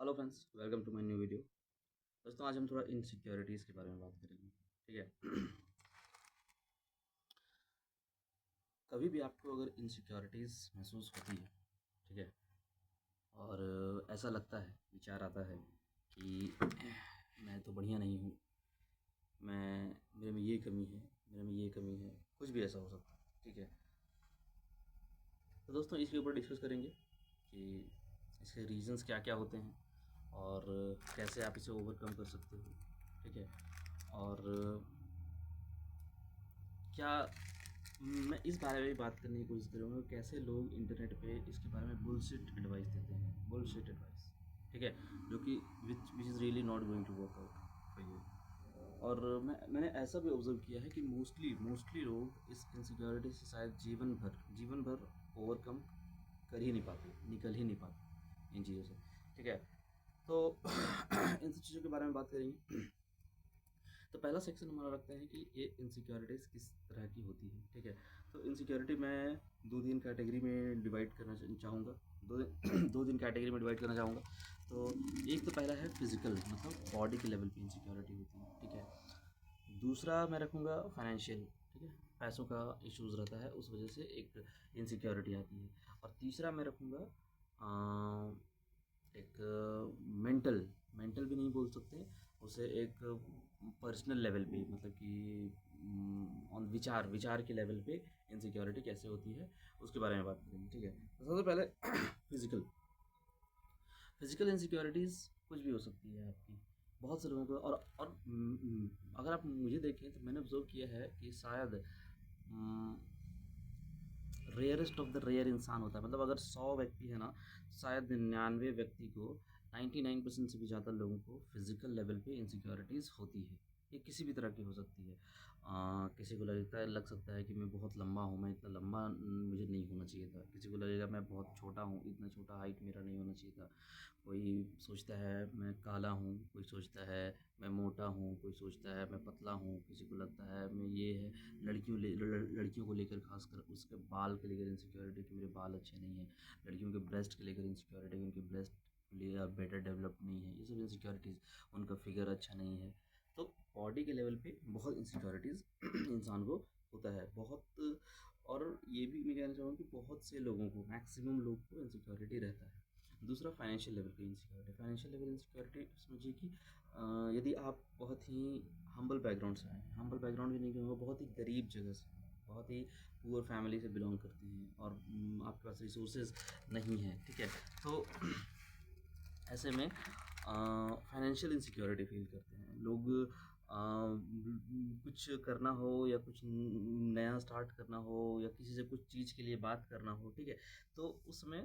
Hello friends, welcome to my new video. दोस्तों, आज हम थोड़ा इनसिक्योरिटीज़ के बारे में बात करेंगे। ठीक है। कभी भी आपको अगर इनसिक्योरिटीज़ महसूस होती है, ठीक है, और ऐसा लगता है, विचार आता है कि मैं तो बढ़िया नहीं हूँ, मेरे में ये कमी है, मेरे में ये कमी है, कुछ भी ऐसा हो सकता है। ठीक है। तो दोस्तों, इसके ऊपर डिस्कस करेंगे कि इसके रीज़न्स क्या क्या होते हैं और कैसे आप इसे ओवरकम कर सकते हो। ठीक है। और क्या मैं इस बारे में भी बात करने की कोशिश करूँगा, कैसे लोग इंटरनेट पे इसके बारे में बुलशिट एडवाइस देते हैं, बुलशिट एडवाइस। ठीक है। जो कि which is really not going to work out for you. और मैंने ऐसा भी ऑब्जर्व किया है कि मोस्टली लोग इस इनसिक्योरिटी से शायद जीवन भर ओवरकम कर ही नहीं पाते, निकल ही नहीं पाते इन चीज़ों से। ठीक है। तो इन सब चीज़ों के बारे में बात करेंगे। तो पहला सेक्शन हमारा रखते हैं कि ये इनसिक्योरिटीज़ किस तरह की होती है। ठीक है। तो इनसिक्योरिटी मैं दो तीन कैटेगरी में डिवाइड करना चाहूँगा। दो दो तीन कैटेगरी में डिवाइड करना चाहूँगा। तो एक तो पहला है फिजिकल, मतलब बॉडी के लेवल पे इनसिक्योरिटी होती है। ठीक है। दूसरा मैं रखूँगा फाइनेंशियल। ठीक है। पैसों का इश्यूज़ रहता है, उस वजह से एक इनसिक्योरिटी आती है। और तीसरा मैं रखूँगा एक मेंटल, मेंटल भी नहीं बोल सकते उसे, एक पर्सनल लेवल पे, मतलब कि ऑन विचार के लेवल पे इनसिक्योरिटी कैसे होती है, उसके बारे में बात करेंगे। ठीक है। तो सबसे पहले फिजिकल फिजिकल इनसिक्योरिटीज़ कुछ भी हो सकती है आपकी, बहुत से लोगों को। और अगर आप मुझे देखें तो मैंने ऑब्जर्व किया है कि शायद रेयरेस्ट ऑफ द रेयर इंसान होता है। मतलब अगर 100 व्यक्ति है ना, शायद 99 व्यक्ति को, 99% से भी ज़्यादा लोगों को फिजिकल लेवल पे इनसिक्योरिटीज़ होती है। ये किसी भी तरह की हो सकती है। किसी को लग सकता है कि मैं बहुत लंबा हूँ, मैं इतना लंबा मुझे नहीं होना चाहिए था। किसी को लगेगा मैं बहुत छोटा हूँ, इतना छोटा हाइट मेरा नहीं होना चाहिए था। कोई सोचता है मैं काला हूँ, कोई सोचता है मैं मोटा हूँ, कोई सोचता है मैं पतला हूँ, किसी को लगता है मैं ये है। लड़कियों को लेकर खासकर उसके बाल के लेकर इनसिक्योरिटी कि मेरे बाल अच्छे नहीं हैं। लड़कियों के ब्रेस्ट के लेकर इनसिक्योरिटी कि उनके ब्रेस्ट बेटर डेवलप नहीं है। ये सब इनसिक्योरिटीज़, उनका फिगर अच्छा नहीं है। तो बॉडी के लेवल पे बहुत इनसिक्योरिटीज़ इंसान को होता है, बहुत। और ये भी मैं कहना चाहूँगा कि बहुत से लोगों को, मैक्सिमम लोग को इनसिक्योरिटी रहता है। दूसरा फाइनेंशियल लेवल पे इनसिक्योरिटी। फाइनेंशियल लेवल इनसिक्योरिटी समझिए कि यदि आप बहुत ही हम्बल बैकग्राउंड से आए हैं, हम्बल बैकग्राउंड भी नहीं कहूँगा, बहुत ही गरीब जगह से हैं, बहुत ही पुअर फैमिली से बिलोंग करते हैं, और आपके पास रिसोर्सेज नहीं है। ठीक है। तो ऐसे में फाइनेंशियल इनसिक्योरिटी फील करते हैं लोग। कुछ करना हो या कुछ नया स्टार्ट करना हो या किसी से कुछ चीज़ के लिए बात करना हो, ठीक है, तो उसमें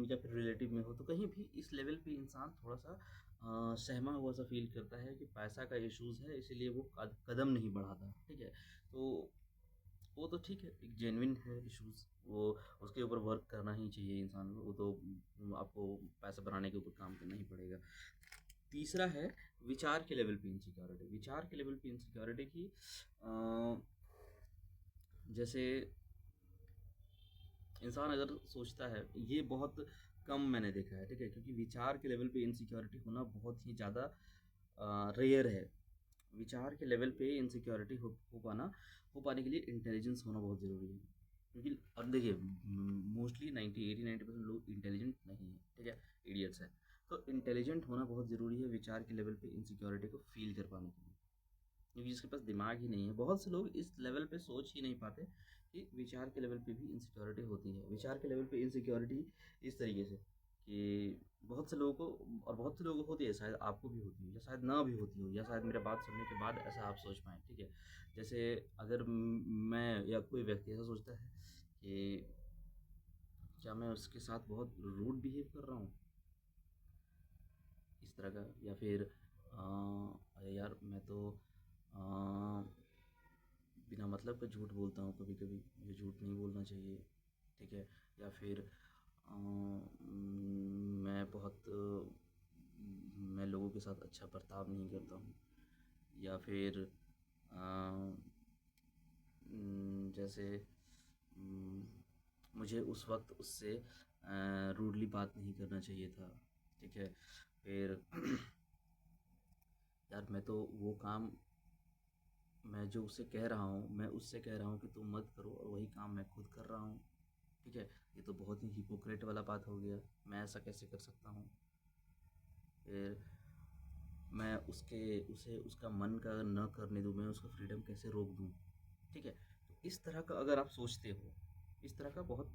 या फिर रिलेटिव में हो, तो कहीं भी इस लेवल पे इंसान थोड़ा सा सहमा हुआ सा फील करता है कि पैसा का इश्यूज़ है, इसीलिए वो कदम नहीं बढ़ाता। ठीक है। तो वो तो ठीक है, एक जेन्युइन है इश्यूज़, वो उसके ऊपर वर्क करना ही चाहिए इंसान को। वो तो आपको पैसा बनाने के ऊपर काम करना ही पड़ेगा। तीसरा है विचार के लेवल पे इनसिक्योरिटी। विचार के लेवल पे इनसिक्योरिटी की जैसे इंसान अगर सोचता है, ये बहुत कम मैंने देखा है। ठीक है। क्योंकि विचार के लेवल पे इनसिक्योरिटी होना बहुत ही ज़्यादा रेयर है। विचार के लेवल पे इनसिक्योरिटी हो पाने के लिए इंटेलिजेंस होना बहुत ज़रूरी है। क्योंकि और देखिए, मोस्टली 90 80 90% लोग इंटेलिजेंट नहीं है। ठीक है, इडियट्स हैं। तो इंटेलिजेंट होना बहुत ज़रूरी है विचार के लेवल पे इनसिक्योरिटी को फील कर पाने के लिए। क्योंकि जिसके पास दिमाग ही नहीं है, बहुत से लोग इस लेवल पे सोच ही नहीं पाते कि विचार के लेवल पे भी इनसिक्योरिटी होती है। विचार के लेवल पे इनसिक्योरिटी इस तरीके से कि बहुत से लोगों को, और बहुत से लोगों को होती है, शायद आपको भी होती हो या शायद ना भी होती हो, या शायद मेरा बात सुनने के बाद ऐसा आप सोच पाएँ। ठीक है। जैसे अगर मैं या कोई व्यक्ति ऐसा सोचता है कि क्या मैं उसके साथ बहुत रूड बिहेव कर रहा हूँ, इस तरह का, या फिर अरे यार मैं तो अ, बिना मतलब का झूठ बोलता हूँ कभी कभी, मुझे झूठ नहीं बोलना चाहिए। ठीक है। या फिर मैं बहुत मैं लोगों के साथ अच्छा बर्ताव नहीं करता हूँ। या फिर जैसे मुझे उस वक्त उससे रूडली बात नहीं करना चाहिए था। ठीक है। फिर यार मैं तो वो काम, मैं जो उसे कह रहा हूँ, मैं उससे कह रहा हूँ कि तुम मत करो, और वही काम मैं खुद कर रहा हूँ। ठीक है। ये तो बहुत ही हिपोक्रेट वाला बात हो गया, मैं ऐसा कैसे कर सकता हूँ। फिर मैं उसके उसे उसका मन का न करने दूँ, मैं उसका फ्रीडम कैसे रोक दूँ। ठीक है। तो इस तरह का अगर आप सोचते हो, इस तरह का बहुत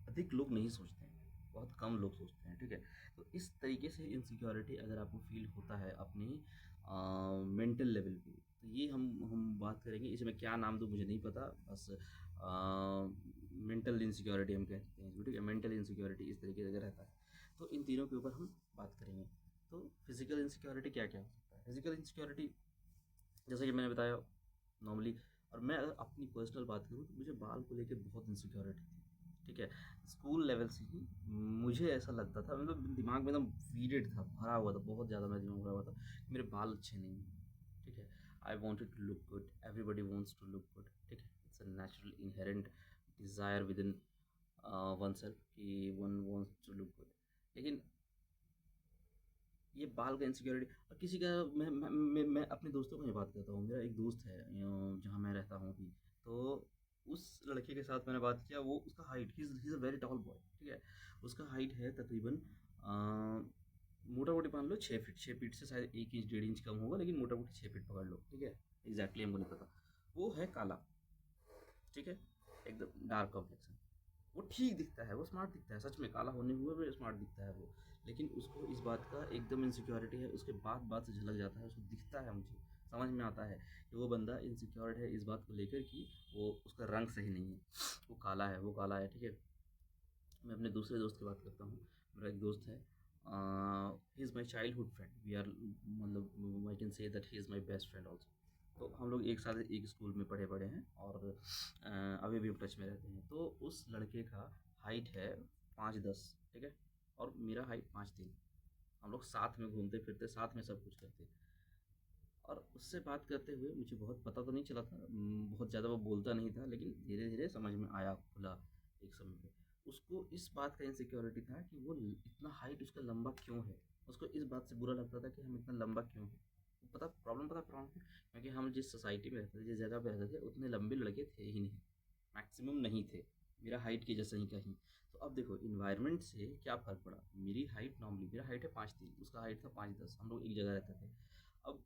अधिक लोग नहीं सोचते हैं, बहुत कम लोग सोचते हैं। ठीक है। तो इस तरीके से इनसिक्योरिटी अगर आपको फील होता है अपनी मेंटल लेवल पे, तो ये हम बात करेंगे, इसे मैं क्या नाम दूँ मुझे नहीं पता, बस मेंटल इनसिक्योरिटी हम कहते हैं इसको। ठीक है। मेंटल इनसिक्योरिटी इस तरीके से रहता है। तो इन तीनों के ऊपर हम बात करेंगे। तो फिजिकल इनसिक्योरिटी क्या क्या हो सकता है। फिजिकल इनसिक्योरिटी जैसे कि मैंने बताया नॉर्मली, और मैं अगर अपनी पर्सनल बात करूँ तो मुझे बाल को लेके बहुत इनसिक्योरिटी थी। ठीक है। स्कूल लेवल से ही मुझे ऐसा लगता था, मतलब दिमाग में एकदम वीडेड था, भरा हुआ था, बहुत ज़्यादा मेरा दिमाग भरा हुआ था कि मेरे बाल अच्छे नहीं हैं। ठीक है। I wanted to look good, everybody wants to look good. ठीक है। It's a natural inherent desire within one self कि one wants to look good. लेकिन ये बाल का इनसिक्योरिटी, और किसी का मैं अपने दोस्तों को ही बात करता हूँ। मेरा एक दोस्त है जहाँ मैं रहता हूँ अभी, तो उस लड़के के साथ मैंने बात किया, वो उसका height, he is a very tall boy. ठीक है। उसका हाइट है तकरीबन मोटा मोटी मान लो 6 फीट, 6 फीट से शायद 1 इंच 1.5 इंच कम होगा, लेकिन मोटा मोटी 6 फीट पकड़ लो। ठीक है। एग्जैक्टली हमको नहीं पता। वो है काला। ठीक है। एकदम डार्क कॉम्प्लेक्शन। वो ठीक दिखता है, वो स्मार्ट दिखता है, सच में काला होने हुए भी स्मार्ट दिखता है वो। लेकिन उसको इस बात का एकदम इनसिक्योरिटी है, उसके बात बात से झलक जाता है, उसको दिखता है, मुझे समझ में आता है कि वो बंदा इनसिक्योर है इस बात को लेकर कि वो उसका रंग सही नहीं है, वो काला है, वो काला है। ठीक है। मैं अपने दूसरे दोस्त की बात करता हूँ। मेरा एक दोस्त है, he is my childhood friend, we are, मतलब I can say that he is my best friend also. तो हम लोग एक साथ एक स्कूल में पढ़े बड़े हैं, और अभी भी टच में रहते हैं। तो उस लड़के का हाइट है 5'10". ठीक है। और मेरा हाइट 5'3". हम लोग साथ में घूमते फिरते, साथ में सब कुछ करते। और उससे बात करते हुए मुझे बहुत पता तो नहीं चला था, बहुत ज़्यादा वो बोलता नहीं था, लेकिन धीरे धीरे समझ में आया, खुला एक समय पे। उसको इस बात का इनसिक्योरिटी था कि वो इतना हाइट उसका लंबा क्यों है। उसको इस बात से बुरा लगता था कि हम इतना लंबा क्यों हैं। पता प्रॉब्लम क्यों, क्योंकि हम जिस सोसाइटी में रहते थे, जिस जगह पे रहते थे, उतने लंबे लड़के थे ही नहीं, मैक्सिमम नहीं थे, मेरा हाइट की जैसा ही कहीं। तो अब देखो इन्वायरमेंट से क्या फ़र्क पड़ा। मेरी हाइट नॉर्मली, मेरा हाइट है 5'3", उसका हाइट था 5'10", हम लोग एक जगह रहते थे। अब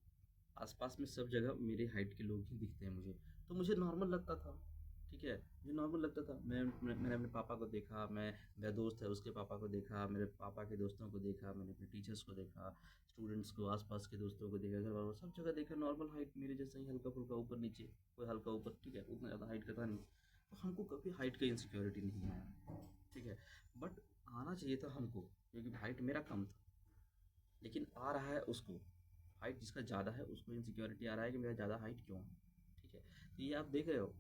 आसपास में सब जगह मेरे हाइट के लोग ही दिखते हैं मुझे, तो मुझे नॉर्मल लगता था। ठीक है। मुझे नॉर्मल लगता था। मैंने अपने पापा को देखा, मेरा दोस्त है उसके पापा को देखा, मेरे पापा के दोस्तों को देखा, मैंने अपने टीचर्स को देखा, स्टूडेंट्स को, आसपास के दोस्तों को देखा, घर वालों को, सब जगह देखा नॉर्मल हाइट मेरे जैसा ही, हल्का फुल्का ऊपर नीचे, कोई हल्का ऊपर। ठीक है। उतना ज़्यादा हाइट का था नहीं। तो हमको कभी हाइट का इनसिक्योरिटी नहीं आया। ठीक है। बट आना चाहिए था हमको, क्योंकि हाइट मेरा कम था, लेकिन आ रहा है उसको, हाइट जिसका ज़्यादा है उसको इनसिक्योरिटी आ रहा है कि मेरा ज़्यादा हाइट क्यों है। ठीक है। तो ये आप देख रहे हो,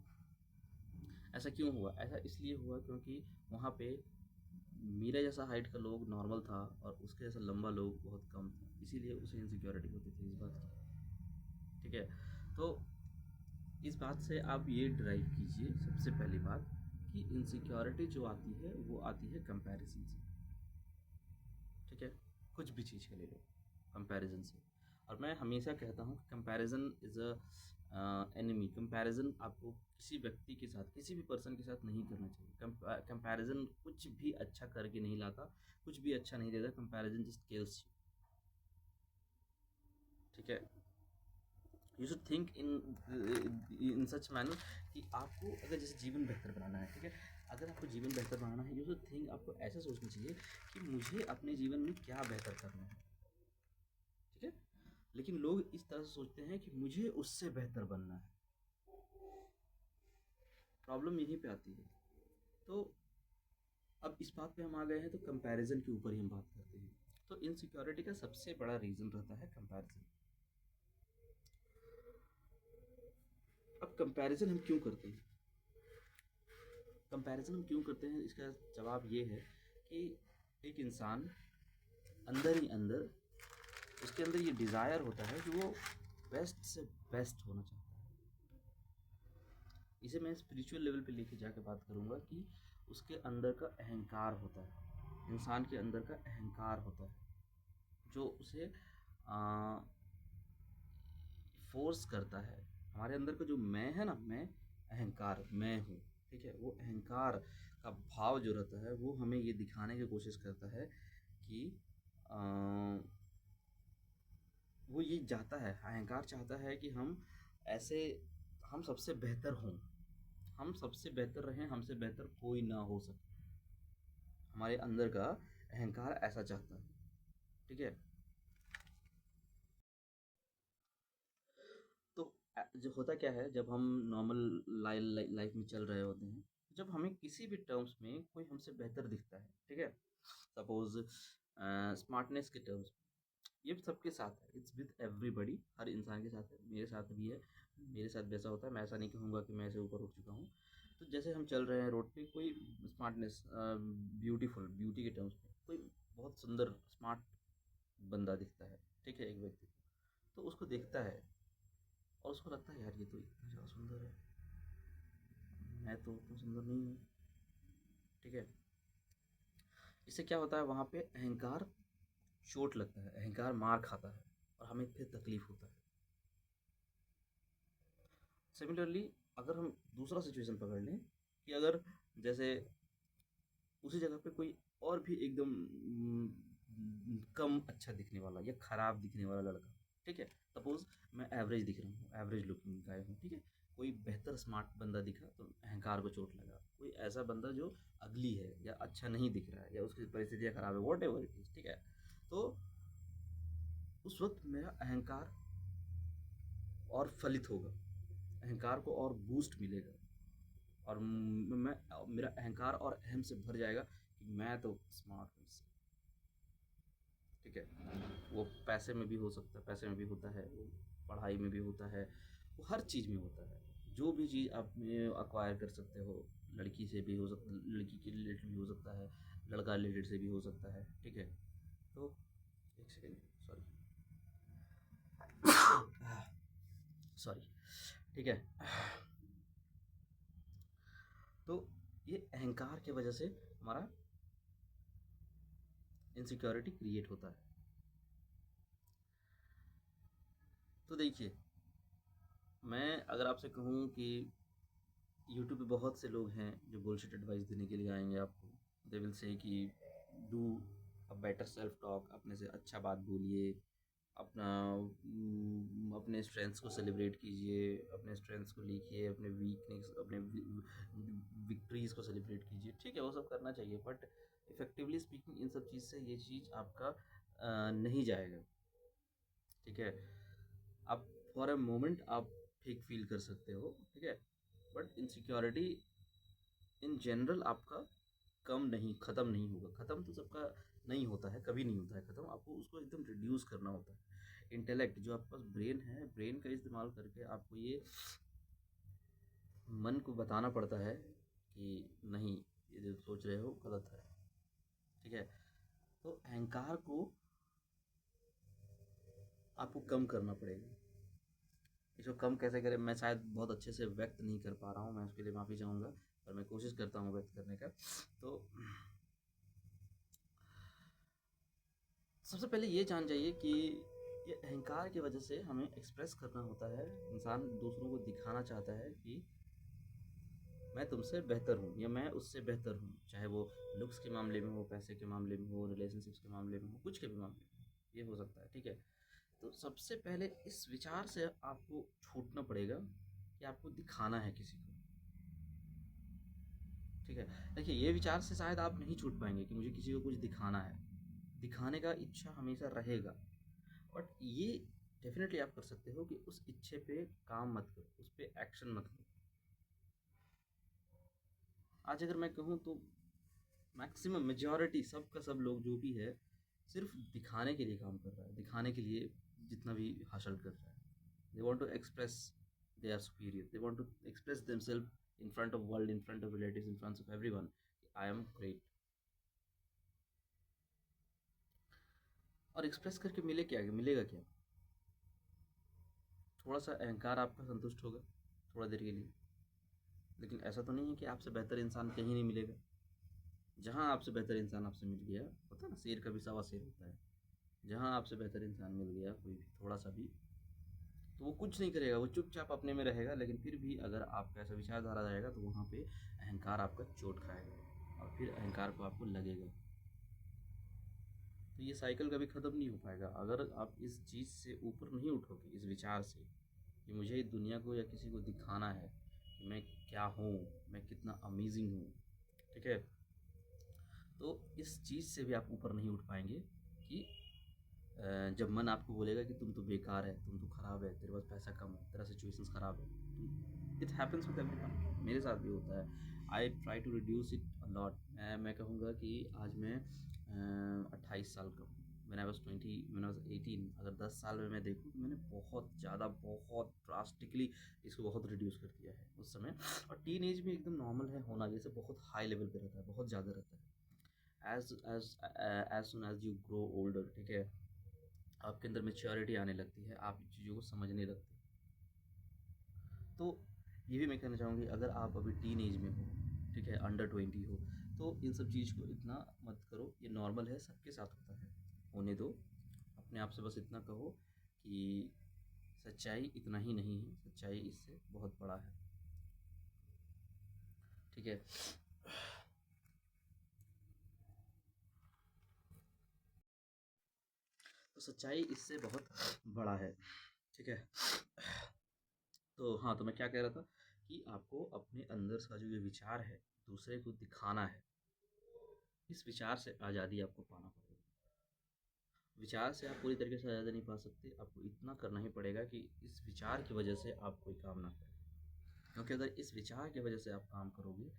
ऐसा क्यों हुआ। ऐसा इसलिए हुआ क्योंकि वहाँ पे मेरे जैसा हाइट का लोग नॉर्मल था, और उसके जैसा लंबा लोग बहुत कम था, इसीलिए उसे इनसिक्योरिटी होती थी इस बात की। ठीक है। तो इस बात से आप ये ड्राइव कीजिए, सबसे पहली बात, कि इनसिक्योरिटी जो आती है वो आती है कंपैरिजन से। ठीक है। कुछ भी चीज़ का ले लो, कंपैरिजन से। और मैं हमेशा कहता हूँ कि comparison is a enemy. Comparison आपको किसी व्यक्ति के साथ, किसी भी पर्सन के साथ नहीं करना चाहिए। कंपैरिजन कुछ भी अच्छा करके नहीं लाता, कुछ भी अच्छा नहीं देता। Comparison just kills you. ठीक है। You should think in such manner कि आपको अगर जैसे जीवन बेहतर बनाना है। ठीक है। अगर आपको जीवन बेहतर बनाना है, यू शुड थिंक, आपको ऐसा सोचना चाहिए कि मुझे अपने जीवन में क्या बेहतर करना है। ठीक है। लेकिन लोग इस तरह से सोचते हैं कि मुझे उससे बेहतर बनना है। प्रॉब्लम यहीं पे आती है। तो अब इस बात पे हम आ गए हैं, तो कंपैरिजन के ऊपर ही हम बात करते हैं। तो इनसिक्योरिटी का सबसे बड़ा रीज़न रहता है कंपैरिजन। अब कंपैरिजन हम क्यों करते हैं, कंपैरिजन हम क्यों करते हैं, इसका जवाब ये है कि एक इंसान अंदर ही अंदर, उसके अंदर ये डिज़ायर होता है कि वो बेस्ट से बेस्ट होना चाहता है। इसे मैं स्पिरिचुअल लेवल पे लेके जाके बात करूँगा कि उसके अंदर का अहंकार होता है, इंसान के अंदर का अहंकार होता है। जो उसे फोर्स करता है। हमारे अंदर का जो मैं है ना, मैं, अहंकार, मैं हूँ, ठीक है, वो अहंकार का भाव जो रहता है वो हमें ये दिखाने की कोशिश करता है कि अ, वो ये चाहता है, अहंकार चाहता है कि हम ऐसे, हम सबसे बेहतर हों, हम सबसे बेहतर रहें, हमसे बेहतर कोई ना हो सके। हमारे अंदर का अहंकार ऐसा चाहता है, ठीक है। तो जो होता क्या है, जब हम नॉर्मल लाइफ में चल रहे होते हैं, जब हमें किसी भी टर्म्स में कोई हमसे बेहतर दिखता है, ठीक है, सपोज स्मार्टनेस के टर्म्स, ये सबके साथ है, इट्स विद एवरीबॉडी, हर इंसान के साथ है, मेरे साथ भी है, मेरे साथ वैसा होता है, मैं ऐसा नहीं कहूँगा कि मैं ऐसे ऊपर उठ चुका हूँ। तो जैसे हम चल रहे हैं रोड पे, कोई स्मार्टनेस, ब्यूटीफुल, ब्यूटी के टर्म्स में कोई बहुत सुंदर स्मार्ट बंदा दिखता है, ठीक है, एक व्यक्ति, तो उसको देखता है और उसको लगता है यार ये तो इतना ज़्यादा सुंदर है, मैं तो उतना सुंदर नहीं हूँ, ठीक है। इससे क्या होता है, वहाँ पे अहंकार चोट लगता है, अहंकार मार खाता है और हमें फिर तकलीफ होता है। सिमिलरली अगर हम दूसरा सिचुएशन पकड़ लें कि अगर जैसे उसी जगह पे कोई और भी एकदम कम अच्छा दिखने वाला या खराब दिखने वाला लड़का, ठीक है, सपोज मैं एवरेज दिख रहा हूँ, एवरेज लुकिंग गाय हूँ, ठीक है, कोई बेहतर स्मार्ट बंदा दिखा तो अहंकार को चोट लगा, कोई ऐसा बंदा जो अगली है या अच्छा नहीं दिख रहा है या उसकी परिस्थितियाँ खराब है, वॉट एवर इट इज, ठीक है, तो उस वक्त मेरा अहंकार और फलित होगा, अहंकार को और बूस्ट मिलेगा, और मैं, मेरा अहंकार और अहम से भर जाएगा कि मैं तो स्मार्ट हूँ इससे, ठीक है। वो पैसे में भी हो सकता है, पैसे में भी होता है वो, पढ़ाई में भी होता है, वो हर चीज़ में होता है। जो भी चीज़ आप अक्वायर कर सकते हो, लड़की से भी हो सकता, लड़की के रिलेटेड भी हो सकता है, लड़का रिलेटेड से भी हो सकता है, ठीक है। तो एक सेकेंड, सॉरी, सॉरी, ठीक है। तो ये अहंकार की वजह से हमारा इनसिक्योरिटी क्रिएट होता है। तो देखिए, मैं अगर आपसे कहूँ कि यूट्यूब पे बहुत से लोग हैं जो बुलशिट एडवाइस देने के लिए आएंगे आपको, दे विल से कि do a better self talk, अपने से अच्छा बात बोलिए, अपना अपने स्ट्रेंथ्स को सेलिब्रेट कीजिए, अपने स्ट्रेंथ्स को लिखिए, अपने वीकनेस, अपने विक्ट्रीज को सेलिब्रेट कीजिए, ठीक है, वो सब करना चाहिए, बट इफेक्टिवली स्पीकिंग इन सब चीज़ से ये चीज़ आपका नहीं जाएगा, ठीक है। आप फॉर अ मोमेंट आप ठीक फील कर सकते हो, ठीक है, बट इनसिक्योरिटी इन जनरल आपका कम नहीं, ख़त्म नहीं होगा, ख़त्म तो सबका नहीं होता है, कभी नहीं होता है ख़त्म, आपको उसको एकदम रिड्यूस करना होता है। इंटेलेक्ट जो आपके पास ब्रेन है, ब्रेन का इस्तेमाल करके आपको ये मन को बताना पड़ता है कि नहीं, ये जो सोच रहे हो गलत है, ठीक है। तो अहंकार को आपको कम करना पड़ेगा। इसको कम कैसे करें, मैं शायद बहुत अच्छे से व्यक्त नहीं कर पा रहा हूँ, मैं उसके लिए माफ़ी चाहूँगा, पर मैं कोशिश करता हूँ व्यक्त करने का। तो सबसे पहले ये जान जाइए कि ये अहंकार की वजह से हमें एक्सप्रेस करना होता है, इंसान दूसरों को दिखाना चाहता है कि मैं तुमसे बेहतर हूँ या मैं उससे बेहतर हूँ, चाहे वो लुक्स के मामले में हो, पैसे के मामले में हो, रिलेशनशिप्स के मामले में हो, कुछ के भी मामले में हो, ये हो सकता है, ठीक है। तो सबसे पहले इस विचार से आपको छूटना पड़ेगा कि आपको दिखाना है किसी को, ठीक है। देखिए, ये विचार से शायद आप नहीं छूट पाएंगे कि मुझे किसी को कुछ दिखाना है, दिखाने का इच्छा हमेशा रहेगा, बट ये डेफिनेटली आप कर सकते हो कि उस इच्छे पे काम मत करो, उस पे एक्शन मत करो। आज अगर मैं कहूँ तो मैक्सिमम मेजॉरिटी सब का सब लोग जो भी है, सिर्फ दिखाने के लिए काम कर रहा है, दिखाने के लिए जितना भी हासिल कर रहा है, they want to express they are superior, they want to express themselves in front of world, in front of relatives, in front of everyone, I am great. और एक्सप्रेस करके मिले क्या, मिलेगा क्या, थोड़ा सा अहंकार आपका संतुष्ट होगा थोड़ा देर के लिए, लेकिन ऐसा तो नहीं है कि आपसे बेहतर इंसान कहीं नहीं मिलेगा। जहाँ आपसे बेहतर इंसान आपसे मिल गया, होता है ना, शेर का भी सवा शेर होता है, जहाँ आपसे बेहतर इंसान मिल गया कोई भी थोड़ा सा भी, तो वो कुछ नहीं करेगा, वो चुपचाप अपने में रहेगा, लेकिन फिर भी अगर आपका ऐसा विचारधारा रहेगा तो वहाँ पे अहंकार आपका चोट खाएगा और फिर अहंकार को आपको लगेगा। तो ये साइकिल कभी ख़त्म नहीं हो पाएगा अगर आप इस चीज़ से ऊपर नहीं उठोगे, इस विचार से कि मुझे दुनिया को या किसी को दिखाना है कि मैं क्या हूँ, मैं कितना अमेजिंग हूँ। ठीक है, तो इस चीज़ से भी आप ऊपर नहीं उठ पाएंगे कि जब मन आपको बोलेगा कि तुम तो बेकार है, तुम तो ख़राब है, तेरे पास पैसा कम है, तेरा सिचुएशंस ख़राब है, तुम, इट हैपन्स विद एवरीवन, मेरे साथ भी होता है। I try to reduce it a lot. मैं कहूँगा कि आज मैं 28 साल का हूँ। व्हेन आई वाज 18, अगर 10 साल में मैं देखूँ तो मैंने बहुत ज़्यादा, बहुत ड्रास्टिकली इसको बहुत रिड्यूस कर दिया है उस समय। और टीन एज में एकदम नॉर्मल है होना, जैसे बहुत हाई लेवल पे रहता है, बहुत ज़्यादा रहता है। As soon as you grow older, ठीक है, आपके अंदर मैच्योरिटी आने लगती है, आप चीज़ों को समझने लगते हैं। तो ये भी मैं कहना चाहूँगी, अगर आप अभी टीन एज में हो, ठीक है, अंडर 20 हो, तो इन सब चीज़ को इतना मत करो, ये नॉर्मल है, सबके साथ होता है, होने दो। अपने आप से बस इतना कहो कि सच्चाई इतना ही नहीं है, सच्चाई इससे बहुत बड़ा है। ठीक है, तो सच्चाई इससे बहुत बड़ा है। ठीक है, तो हाँ, तो मैं क्या कह रहा था कि आपको अपने अंदर का जो ये विचार है, दूसरे को दिखाना है, इस विचार से आज़ादी आपको पाना पड़ेगा। विचार से आप पूरी तरीके से आज़ादी नहीं पा सकते, आपको इतना करना ही पड़ेगा कि इस विचार की वजह से आप कोई काम ना करें। क्योंकि अगर इस विचार की वजह से आप काम करोगे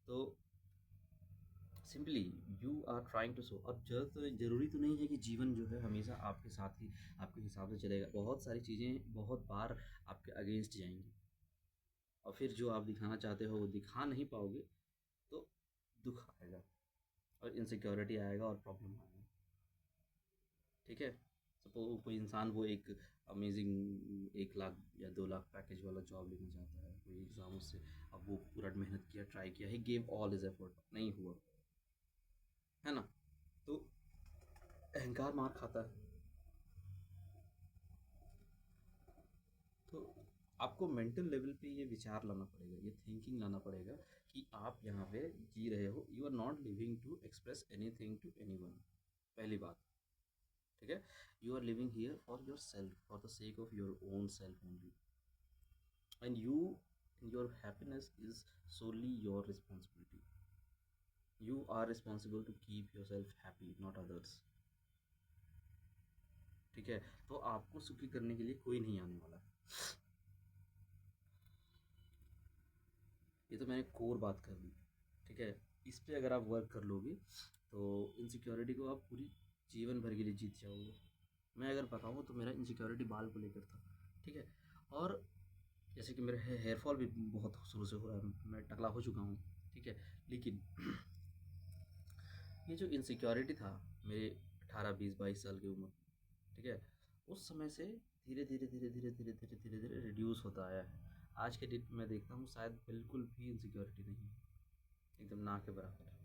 तो simply you are trying to so. अब ज़रूरी तो नहीं है कि जीवन जो है हमेशा आपके साथ ही आपके हिसाब से चलेगा। बहुत सारी चीज़ें बहुत बार आपके अगेंस्ट जाएंगी और फिर जो आप दिखाना चाहते हो वो दिखा नहीं पाओगे, तो दुख आएगा और इनसिक्योरिटी आएगा और प्रॉब्लम आएगा। ठीक है, सपोज कोई इंसान वो एक अमेजिंग 1 लाख या 2 लाख पैकेज वाला जॉब लेना चाहता है, कोई एग्ज़ाम उससे, अब वो पूरा मेहनत किया, ट्राई किया, he gave all is effort, नहीं हुआ, है ना, तो अहंकार मार खाता है। तो आपको मेंटल लेवल पे ये विचार लाना पड़ेगा, ये थिंकिंग लाना पड़ेगा कि आप यहाँ पे जी रहे हो, you are not living to express anything to anyone. पहली बात, ठीक है, you are living here for yourself, for the sake of your own self only, and your happiness is solely your responsibility. You are responsible to keep yourself happy, not others. ठीक है, तो आपको सुखी करने के लिए कोई नहीं आने वाला है। ये तो मैंने कोर बात कर दी। ठीक है, इस पे अगर आप वर्क कर लोगे तो इनसिक्योरिटी को आप पूरी जीवन भर के लिए जीत जाओगे। मैं अगर बताऊँ तो मेरा इनसिक्योरिटी बाल को लेकर था। ठीक है, और जैसे कि मेरा हेयर फॉल भी बहुत शुरू से हो रहा है, मैं टकला हो चुका हूँ। ठीक है, लेकिन ये जो इनसिक्योरिटी था मेरे 18, 20, 22 साल की उम्र, ठीक है, उस समय से धीरे धीरे धीरे धीरे धीरे धीरे धीरे धीरे रिड्यूस होता आया है। आज के डेट में मैं देखता हूँ शायद बिल्कुल भी इनसिक्योरिटी नहीं है, एकदम ना के बराबर है।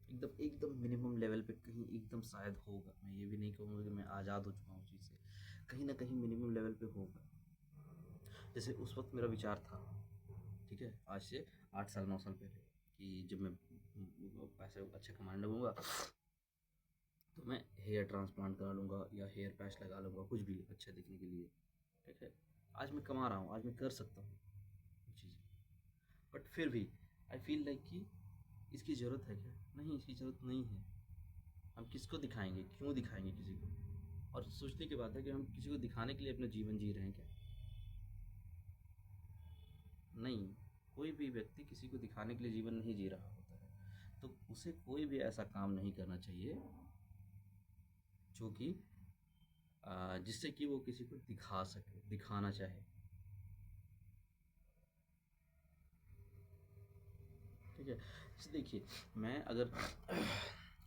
एकदम एकदम मिनिमम लेवल पे कहीं एकदम शायद होगा, मैं ये भी नहीं कहूँगा कि मैं आज़ाद हो चुका हूँ उस चीज़ से, कहीं ना कहीं मिनिमम लेवल पे होगा। जैसे उस वक्त मेरा विचार था, ठीक है, आज से 8 साल 9 साल पहले, कि जब मैं पैसे अच्छे कमाने लगूंगा तो मैं हेयर ट्रांसप्लांट करा लूँगा या हेयर पैच लगा लूँगा, कुछ भी अच्छा दिखने के लिए। ठीक है, आज मैं कमा रहा हूँ, आज मैं कर सकता हूँ चीज़ें, बट फिर भी आई फील लाइक कि इसकी ज़रूरत है क्या? नहीं, इसकी ज़रूरत नहीं है। हम किसको दिखाएंगे, क्यों दिखाएंगे किसी को? और सोचने की बात है कि हम किसी को दिखाने के लिए अपना जीवन जी रहे हैं क्या? नहीं, कोई भी व्यक्ति किसी को दिखाने के लिए जीवन नहीं जी रहा होता है, तो उसे कोई भी ऐसा काम नहीं करना चाहिए जो कि जिससे कि वो किसी को दिखा सके, दिखाना चाहे। ठीक है, जैसे देखिए, मैं अगर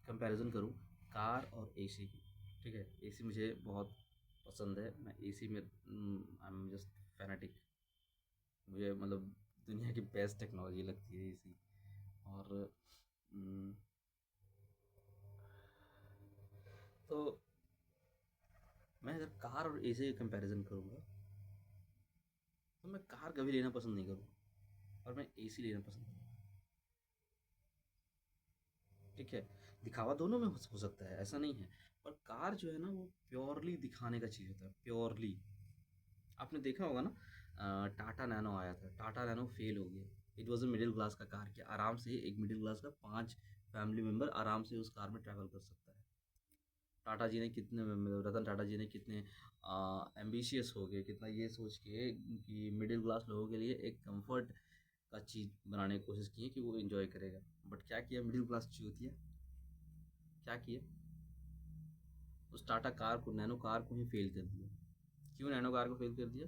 कंपैरिजन करूँ कार और एसी की, ठीक है, एसी मुझे बहुत पसंद है, मैं एसी में आई एम जस्ट फैनेटिक। मुझे मतलब दुनिया की बेस्ट टेक्नोलॉजी लगती है एसी। और उम, तो मैं अगर कार और एसी का कंपैरिजन करूँगा तो मैं कार कभी लेना पसंद नहीं करूँगा और मैं एसी लेना पसंद करूँगा। ठीक है, दिखावा दोनों में हो सकता है, ऐसा नहीं है। पर कार जो है ना वो प्योरली दिखाने का चीज़ होता है, प्योरली। आपने देखा होगा ना, टाटा नैनो आया था, टाटा नैनो फेल हो गया। It was a middle class का कार, कि आराम से एक मिडिल क्लास का 5 फैमिली मेम्बर आराम से उस कार में ट्रैवल कर सकता है। टाटा जी ने कितने, रतन टाटा जी ने कितने एम्बिशियस हो गए, कितना ये सोच के कि मिडिल क्लास लोगों के लिए एक कंफर्ट का चीज़ बनाने की कोशिश की है कि वो एंजॉय करेगा। बट क्या किया मिडिल क्लास चूतिया, क्या किया, उस टाटा कार को, नैनो कार को ही फेल कर दिया। क्यों नैनो कार को फेल कर दिया?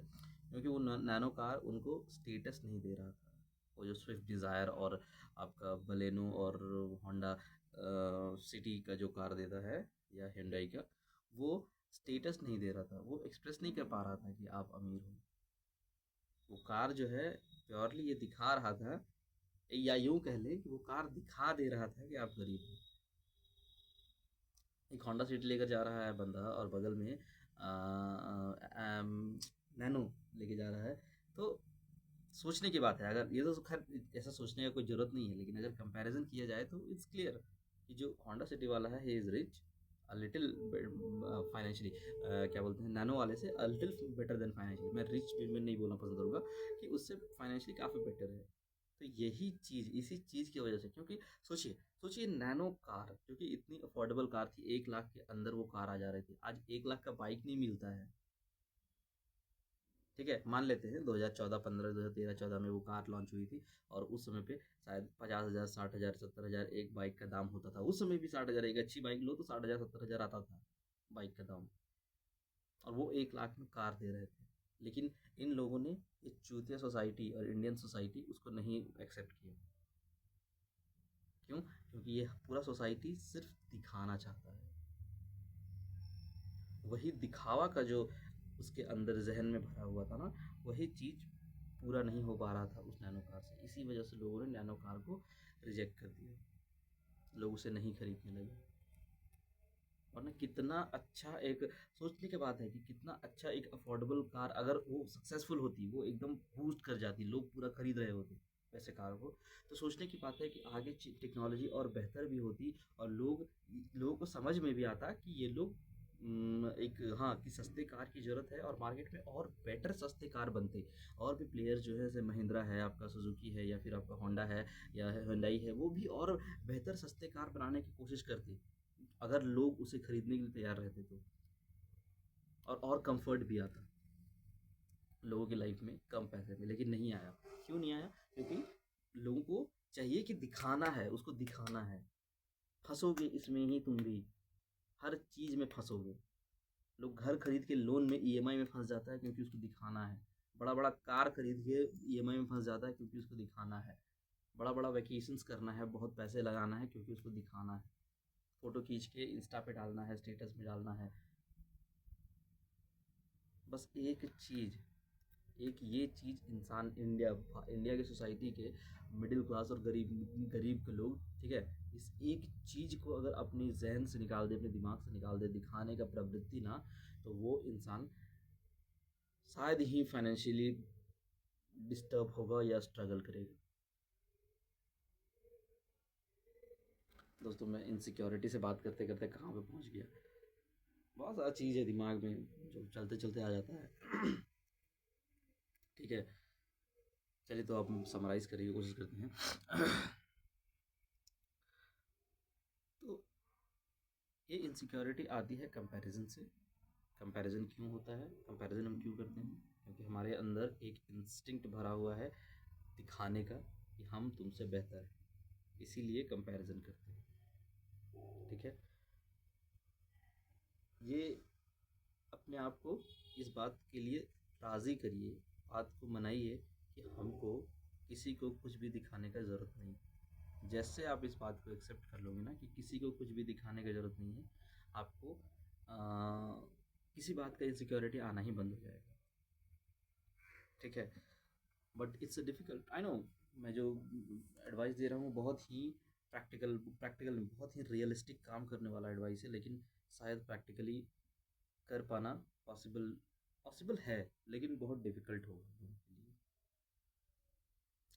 क्योंकि वो नैनो कार उनको स्टेटस नहीं दे रहा था। वो जो स्विफ्ट डिज़ायर और आपका बलेनो और होंडा सिटी का जो कार देता है, या hyundai का, वो स्टेटस नहीं दे रहा था, वो एक्सप्रेस नहीं कर पा रहा था कि आप अमीर हो। वो कार जो है प्योरली ये दिखा रहा था, या यूं कह ले कि वो कार दिखा दे रहा था कि आप गरीब हो। एक होंडा सिटी लेकर जा रहा है बंदा और बगल में नैनो लेके जा रहा है, तो सोचने की बात है। अगर ये तो खैर ऐसा सोचने का कोई ज़रूरत नहीं है, लेकिन अगर कंपैरिजन किया जाए तो इट्स क्लियर कि जो होंडा सिटी वाला है, he is rich a little financially, क्या बोलते हैं, नैनो वाले से a little better than financially. मैं रिच भी मैं नहीं बोलना पसंद करूँगा, कि उससे फाइनेंशियली काफ़ी बेटर है। तो यही चीज़, इसी चीज़ की वजह से, क्योंकि सोचिए सोचिए नैनो कार जो कि इतनी अफोर्डेबल कार थी, 1 लाख के अंदर वो कार आ जा रही थी। आज 1 लाख का बाइक नहीं मिलता है। ठीक है, मान लेते हैं 2014-15, 2013-14 में वो कार लॉन्च हुई थी, और उस समय पे शायद 50,000, 60,000, 70,000 एक बाइक का दाम होता था। उस समय भी 60,000, एक अच्छी बाइक लो तो 60,000, 70,000 आता था बाइक का दाम, और वो 1 लाख में कार दे रहे थे। लेकिन इन लोगों ने, ये चूतिया सोसाइटी और इंडियन सोसाइटी, उसको नहीं एक्सेप्ट किया। क्यों? क्योंकि ये पूरा सोसाइटी सिर्फ दिखाना चाहता है। वही दिखावा का जो उसके अंदर ज़हन में भरा हुआ था ना, वही चीज़ पूरा नहीं हो पा रहा था उस नैनो कार से। इसी वजह से लोगों ने नैनो कार को रिजेक्ट कर दिया, लोग उसे नहीं खरीदने लगे। वरना कितना अच्छा एक, सोचने की बात है कि कितना अच्छा एक अफोर्डेबल कार अगर वो सक्सेसफुल होती, वो एकदम बूस्ट कर जाती, लोग पूरा खरीद रहे होते वैसे कार को, तो सोचने की बात है कि आगे टेक्नोलॉजी और बेहतर भी होती, और लोगों को समझ में भी आता कि ये लोग एक, हाँ, कि सस्ते कार की ज़रूरत है, और मार्केट में और बेटर सस्ते कार बनते। और भी प्लेयर जो है, जैसे महिंद्रा है, आपका सुजुकी है, या फिर आपका होंडा है, या हुंडई है, वो भी और बेहतर सस्ते कार बनाने की कोशिश करते, अगर लोग उसे खरीदने के लिए तैयार रहते तो। और कंफर्ट भी आता लोगों की लाइफ में कम पैसे में। लेकिन नहीं आया। क्यों नहीं आया? क्योंकि लोगों को चाहिए कि दिखाना है, उसको दिखाना है। फंसोगे इसमें ही तुम भी, हर चीज़ में फंसोगे। लोग घर खरीद के लोन में, ईएमआई में फंस जाता है, क्योंकि उसको दिखाना है। बड़ा बड़ा कार खरीद के ईएमआई में फंस जाता है, क्योंकि उसको दिखाना है। बड़ा बड़ा वैकेशंस करना है, बहुत पैसे लगाना है, क्योंकि उसको दिखाना है। फ़ोटो खींच के इंस्टा पे डालना है, स्टेटस में डालना है। बस एक चीज़, एक ये चीज़ इंसान, इंडिया की सोसाइटी के मिडिल क्लास और गरीब गरीब के लोग, ठीक है, इस एक चीज़ को अगर अपने जहन से निकाल दे, अपने दिमाग से निकाल दे, दिखाने का प्रवृत्ति ना, तो वो इंसान शायद ही फाइनेंशियली डिस्टर्ब होगा या स्ट्रगल करेगा। दोस्तों, मैं इनसिक्योरिटी से बात करते करते कहाँ पे पहुँच गया। बहुत सारा चीज़ है दिमाग में जो चलते चलते आ जाता है। ठीक है, चलिए तो आप समराइज करने की कोशिश करते हैं। तो ये इनसिक्योरिटी आती है कंपैरिजन से। कंपैरिजन क्यों होता है, कंपैरिजन हम क्यों करते हैं? क्योंकि हमारे अंदर एक इंस्टिंक्ट भरा हुआ है दिखाने का, कि हम तुमसे बेहतर हैं, इसीलिए कंपैरिजन करते हैं। ठीक है, ये अपने आप को इस बात के लिए राज़ी करिए, बात को मनाइए कि हमको किसी को कुछ भी दिखाने का ज़रूरत नहीं। जैसे आप इस बात को एक्सेप्ट कर लोगे ना कि किसी को कुछ भी दिखाने की ज़रूरत नहीं है, आपको किसी बात का इनसिक्योरिटी आना ही बंद हो जाएगा। ठीक है, but it's difficult, I know. मैं जो एडवाइस दे रहा हूँ बहुत ही प्रैक्टिकल प्रैक्टिकल बहुत ही रियलिस्टिक काम करने वाला एडवाइस है, लेकिन शायद प्रैक्टिकली कर पाना पॉसिबल पॉसिबल है, लेकिन बहुत डिफ़िकल्ट होगा लोगों के लिए।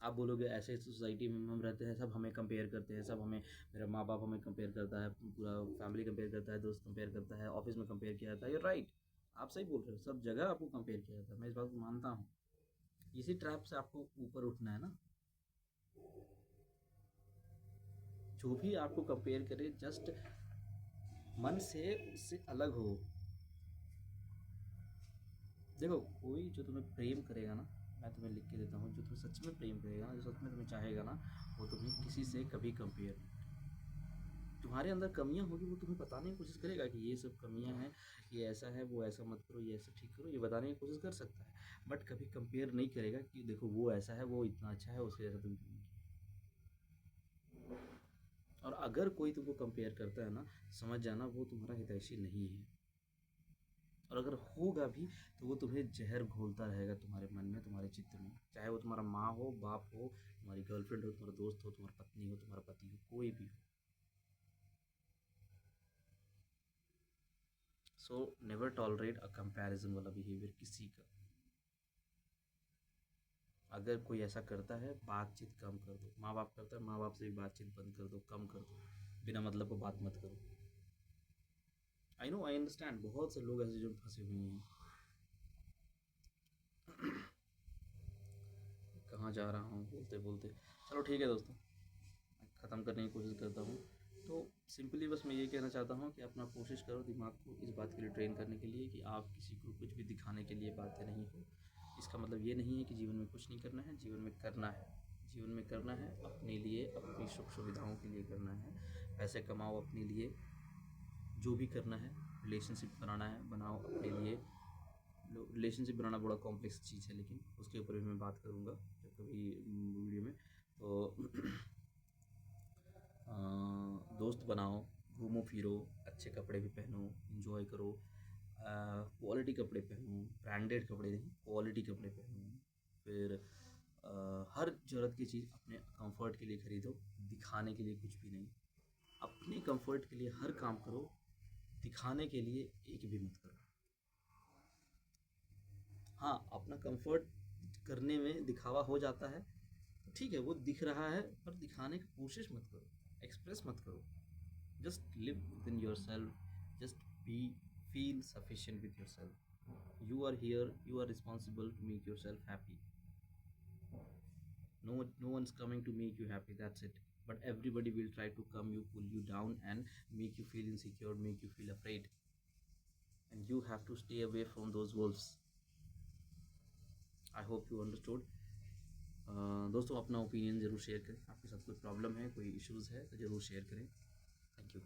आप बोलोगे ऐसे सोसाइटी में हम रहते हैं, सब हमें कंपेयर करते हैं, सब हमें, मेरा माँ-बाप हमें कंपेयर करता है, पूरा फैमिली कंपेयर करता है, दोस्त कंपेयर करता है, ऑफ़िस में कंपेयर किया जाता है। यू आर राइट, आप सही बोल रहे हो, सब जगह आपको कंपेयर किया जाता है, मैं इस बात को मानता हूँ। इसी ट्रैप से आपको ऊपर उठना है ना। जो भी आपको कंपेयर करे, जस्ट मन से उससे अलग हो। देखो, कोई जो तुम्हें प्रेम करेगा ना, मैं तुम्हें लिख के देता हूँ, जो तुम्हें सच में प्रेम करेगा ना, जो सच में तुम्हें चाहेगा ना, वो तुम्हें किसी से कभी कंपेयर नहीं। तुम्हारे अंदर कमियाँ होगी, वो तुम्हें बताने की कोशिश करेगा कि ये सब कमियाँ हैं, ये ऐसा है, वो ऐसा मत करो, ये ऐसा ठीक करो, ये बताने की कोशिश कर सकता है, बट कभी कंपेयर नहीं करेगा कि देखो वो ऐसा है, वो इतना अच्छा है, उसके जैसा तुम क्यों नहीं। और अगर कोई तुमको कंपेयर करता है ना, समझ जाना वो तुम्हारा हितैषी नहीं है। और अगर होगा भी, तो वो तुम्हें ज़हर घोलता रहेगा तुम्हारे मन में, तुम्हारे चित्त में, चाहे वो तुम्हारा माँ हो, बाप हो, तुम्हारी गर्लफ्रेंड हो, तुम्हारा दोस्त हो, तुम्हारी पत्नी हो, तुम्हारा पति हो, कोई भी हो। So never tolerate a comparison वाला बिहेवियर किसी का। अगर कोई ऐसा करता है, बातचीत कम कर दो। माँ बाप करता है, माँ बाप से भी बातचीत बंद कर दो, कम कर दो, बिना मतलब को बात मत करो। आई नो, आई अंडरस्टैंड, बहुत से लोग ऐसे जो फंसे हुए हैं। कहाँ जा रहा हूँ बोलते बोलते। चलो ठीक है दोस्तों, ख़त्म करने की कोशिश करता हूँ। तो सिंपली बस मैं ये कहना चाहता हूँ कि अपना कोशिश करो दिमाग को इस बात के लिए ट्रेन करने के लिए कि आप किसी को कुछ भी दिखाने के लिए बाध्य नहीं हो। इसका मतलब ये नहीं है कि जीवन में कुछ नहीं करना है, जीवन में करना है। जीवन में करना है अपने लिए, अपनी सुख सुविधाओं के लिए करना है। पैसे कमाओ अपने लिए, जो भी करना है। रिलेशनशिप बनाना है, बनाओ अपने लिए। रिलेशनशिप बनाना बड़ा कॉम्प्लेक्स चीज़ है, लेकिन उसके ऊपर भी मैं बात करूँगा जब कभी वीडियो में। तो दोस्त बनाओ, घूमो फिरो, अच्छे कपड़े भी पहनो, एंजॉय करो, क्वालिटी कपड़े पहनो, ब्रांडेड कपड़े नहीं, क्वालिटी कपड़े पहनो। फिर हर ज़रूरत की चीज़ अपने कंफर्ट के लिए खरीदो, दिखाने के लिए कुछ भी नहीं। अपने कंफर्ट के लिए हर काम करो, दिखाने के लिए एक भी मत करो। हाँ, अपना कंफर्ट करने में दिखावा हो जाता है, तो ठीक है, वो दिख रहा है, पर दिखाने की कोशिश मत करो, एक्सप्रेस मत करो। Just live within yourself. Just be feel sufficient with yourself. You are here, you are responsible to make yourself happy. No one's coming to make you happy, that's it. But everybody will try to come you, pull you down, and make you feel insecure, make you feel afraid. And you have to stay away from those wolves. I hope you understood. दोस्तों, अपना opinion ज़रूर share करें। आपके साथ कोई problem है, कोई issues है, तो ज़रूर शेयर करें। Thank you.